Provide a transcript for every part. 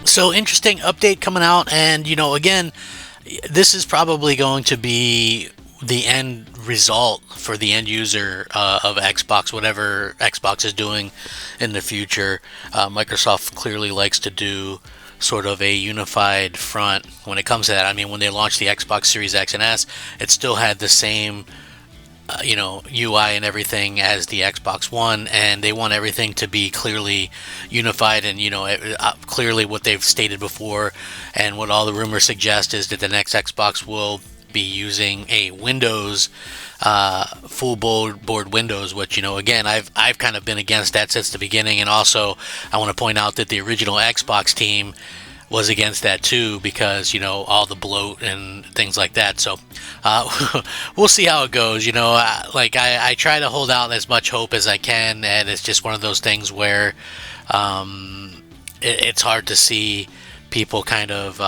So interesting update coming out, and again, this is probably going to be the end result for the end user of Xbox, whatever Xbox is doing in the future. Microsoft clearly likes to do sort of a unified front when it comes to that. I mean, when they launched the Xbox Series X and S, it still had the same UI and everything as the Xbox One, and they want everything to be clearly unified. And clearly what they've stated before, and what all the rumors suggest, is that the next Xbox will be using a Windows full board Windows, which again I've kind of been against that since the beginning. And also I want to point out that the original Xbox team was against that too, because all the bloat and things like that. So we'll see how it goes. I try to hold out as much hope as I can, and it's just one of those things where it's hard to see people kind of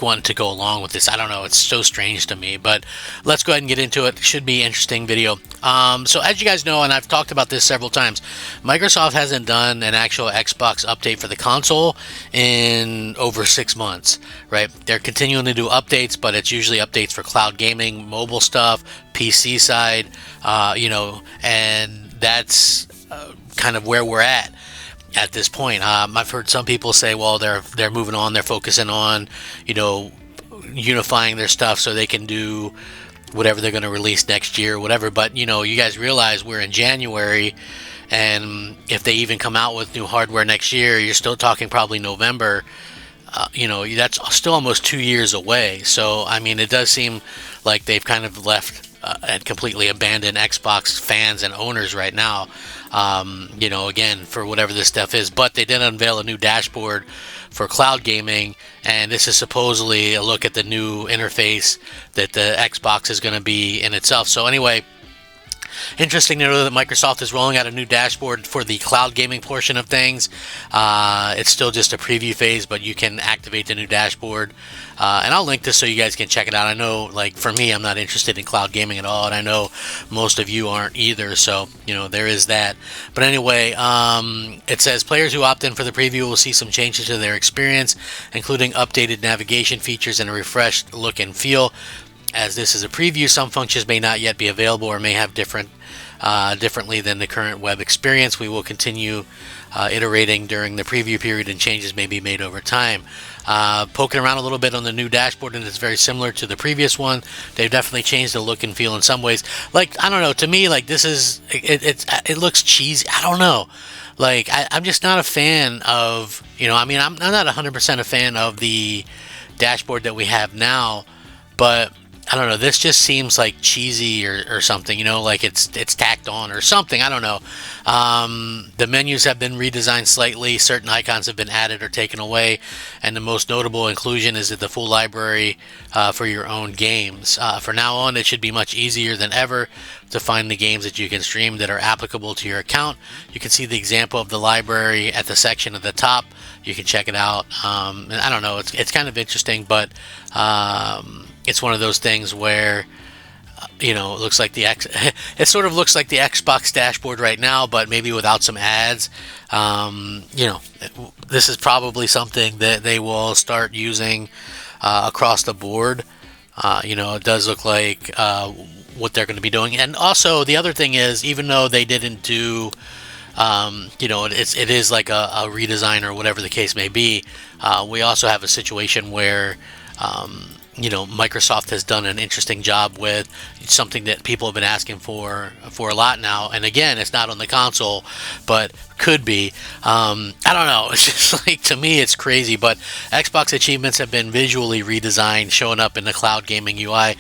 wanting to go along with this. I don't know, it's so strange to me, but let's go ahead and get into it. Should be an interesting video. So as you guys know, and I've talked about this several times, Microsoft hasn't done an actual Xbox update for the console in over 6 months, right? They're continuing to do updates, but it's usually updates for cloud gaming, mobile stuff, PC side, and that's kind of where we're at this point. I've heard some people say, well, they're moving on, they're focusing on, unifying their stuff so they can do whatever they're going to release next year, whatever. But you guys realize we're in January, and if they even come out with new hardware next year, you're still talking probably November. That's still almost 2 years away. So I mean, it does seem like they've kind of left and completely abandoned Xbox fans and owners right now. Again, for whatever this stuff is. But they did unveil a new dashboard for cloud gaming, and this is supposedly a look at the new interface that the Xbox is going to be in itself. So anyway, interesting to know that Microsoft is rolling out a new dashboard for the cloud gaming portion of things. It's still just a preview phase, but you can activate the new dashboard. And I'll link this so you guys can check it out. I know, like, for me, I'm not interested in cloud gaming at all, and I know most of you aren't either, so, there is that. But anyway, it says players who opt in for the preview will see some changes to their experience, including updated navigation features and a refreshed look and feel. As this is a preview, some functions may not yet be available or may have differently than the current web experience. We will continue iterating during the preview period, and changes may be made over time. Poking around a little bit on the new dashboard, and it's very similar to the previous one. They've definitely changed the look and feel in some ways. Like, I don't know, to me, like, this is, it looks cheesy. I don't know. Like, I'm just not a fan of, I'm not 100% a fan of the dashboard that we have now, but I don't know, this just seems like cheesy or something, like it's tacked on or something. I don't know. The menus have been redesigned slightly. Certain icons have been added or taken away, and the most notable inclusion is the full library for your own games. For now on, it should be much easier than ever to find the games that you can stream that are applicable to your account. You can see the example of the library at the section at the top. You can check it out. And I don't know, it's kind of interesting, but it's one of those things where it looks like it sort of looks like the Xbox dashboard right now, but maybe without some ads. This is probably something that they will start using across the board. It does look like what they're going to be doing. And also the other thing is, even though they didn't do it is like a redesign or whatever the case may be, we also have a situation where Microsoft has done an interesting job with something that people have been asking for a lot now. And again, it's not on the console, but could be. I don't know. It's just like, to me, it's crazy. But Xbox achievements have been visually redesigned, showing up in the cloud gaming UI.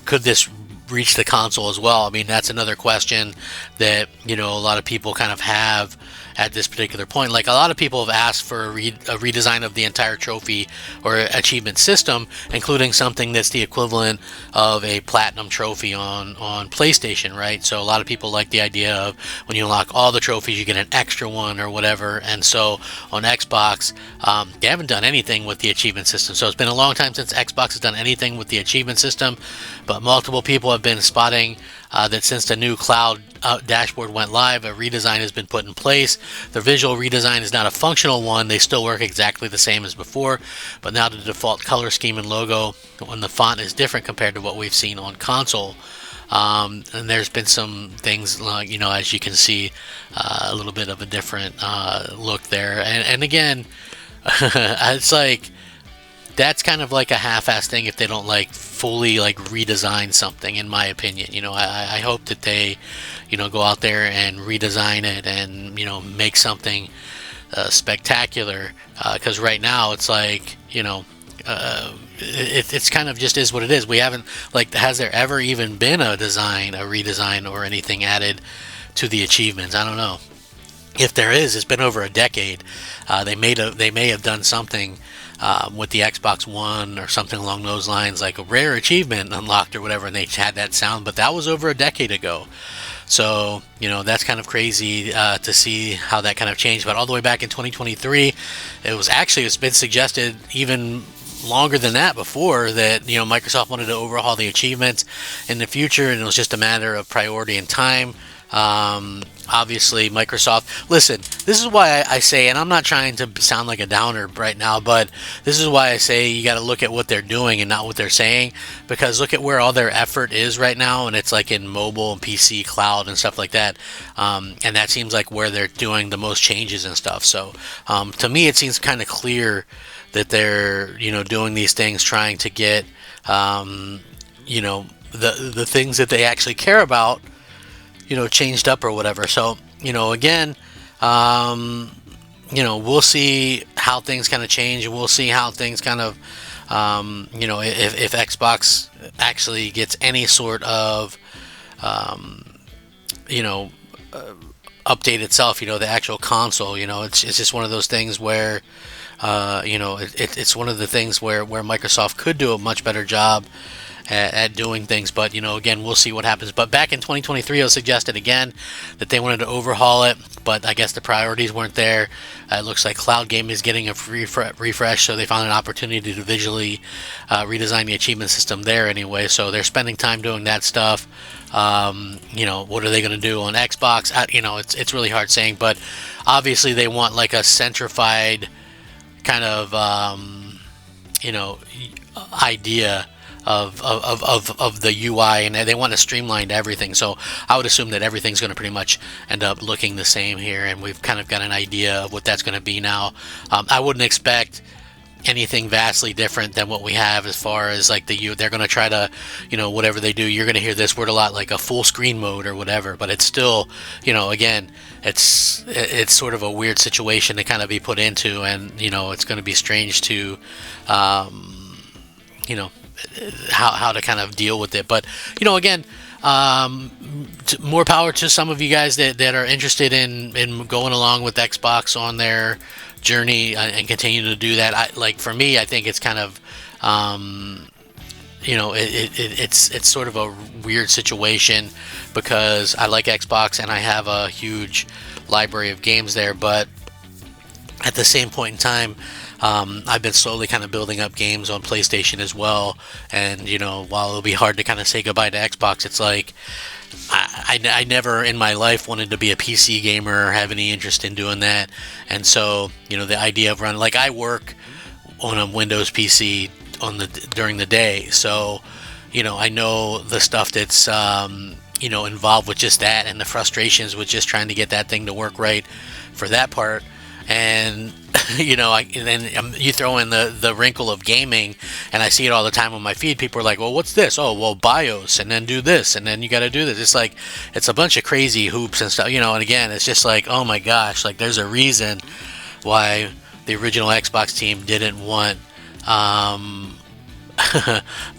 Could this reach the console as well? I mean, that's another question that a lot of people kind of have at this particular point. Like, a lot of people have asked for a redesign of the entire trophy or achievement system, including something that's the equivalent of a platinum trophy on PlayStation, right? So a lot of people like the idea of when you unlock all the trophies, you get an extra one or whatever. And so on Xbox, they haven't done anything with the achievement system. So it's been a long time since Xbox has done anything with the achievement system, but multiple people have been spotting that since the new cloud dashboard went live, a redesign has been put in place. The visual redesign is not a functional one. They still work exactly the same as before, but now the default color scheme and logo on the font is different compared to what we've seen on console. And there's been some things, as you can see, a little bit of a different look there. And again, it's like, that's kind of like a half-assed thing if they don't like fully like redesign something, in my opinion. I hope that they, go out there and redesign it and, make something spectacular. Because right now it's like, it's kind of just is what it is. We haven't, like, has there ever even been a redesign or anything added to the achievements? I don't know. If there is, it's been over a decade. They may have done something with the Xbox One or something along those lines, like a rare achievement unlocked or whatever, and they had that sound, but that was over a decade ago. So, that's kind of crazy to see how that kind of changed. But all the way back in 2023, it's been suggested even longer than that before that, Microsoft wanted to overhaul the achievements in the future, and it was just a matter of priority and time. Obviously Microsoft, listen, this is why I say, and I'm not trying to sound like a downer right now, but this is why I say you got to look at what they're doing and not what they're saying, because look at where all their effort is right now, and it's like in mobile and PC, cloud and stuff like that, and that seems like where they're doing the most changes and stuff. So to me it seems kind of clear that they're doing these things, trying to get the things that they actually care about changed up or whatever. So, again, we'll see how things kind of change, and we'll see how things kind of, if Xbox actually gets any sort of, update itself, the actual console, it's just one of those things where, it's one of the things where Microsoft could do a much better job at doing things, but again, we'll see what happens. But back in 2023, it was suggested again that they wanted to overhaul it, but I guess the priorities weren't there. It looks like cloud game is getting a refresh, so they found an opportunity to visually redesign the achievement system there anyway. So they're spending time doing that stuff. What are they going to do on Xbox? It's really hard saying, but obviously they want like a centrified kind of idea of the UI, and they want to streamline everything. So I would assume that everything's going to pretty much end up looking the same here, and we've kind of got an idea of what that's going to be now. I wouldn't expect anything vastly different than what we have as far as like they're going to try to, whatever they do, you're going to hear this word a lot, like a full screen mode or whatever, but it's still, again, it's sort of a weird situation to kind of be put into, and it's going to be strange to how to kind of deal with it. But again, more power to some of you guys that are interested in going along with Xbox on their journey and continue to do that. For me, I think it's kind of it's sort of a weird situation, because I like Xbox and I have a huge library of games there, but at the same point in time, I've been slowly kind of building up games on PlayStation as well, and while it'll be hard to kind of say goodbye to Xbox, it's like I never in my life wanted to be a PC gamer or have any interest in doing that. And so the idea of running, like, I work on a Windows PC during the day, so I know the stuff that's involved with just that, and the frustrations with just trying to get that thing to work right for that part. And and then you throw in the wrinkle of gaming, and I see it all the time on my feed. People are like, well, what's this? Oh, well, BIOS, and then do this, and then you got to do this. It's like, it's a bunch of crazy hoops and stuff, and again, it's just like, oh my gosh, like, there's a reason why the original Xbox team didn't want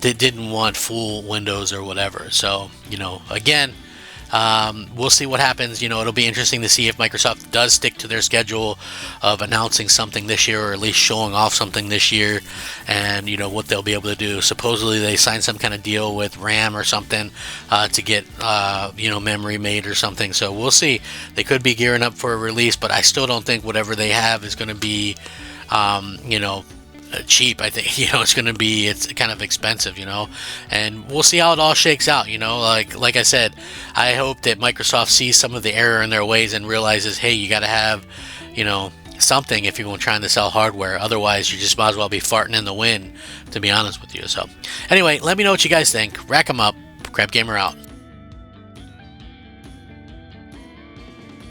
they didn't want full Windows or whatever. So again, we'll see what happens. It'll be interesting to see if Microsoft does stick to their schedule of announcing something this year, or at least showing off something this year, and what they'll be able to do. Supposedly they signed some kind of deal with RAM or something to get memory made or something. So we'll see. They could be gearing up for a release, but I still don't think whatever they have is going to be cheap. I think it's going to be, it's kind of expensive, and we'll see how it all shakes out. Like I said, I hope that Microsoft sees some of the error in their ways and realizes, hey, you got to have something if you're trying to sell hardware. Otherwise, you just might as well be farting in the wind, to be honest with you. So anyway, let me know what you guys think. Rack 'em up. Crab Gamer out.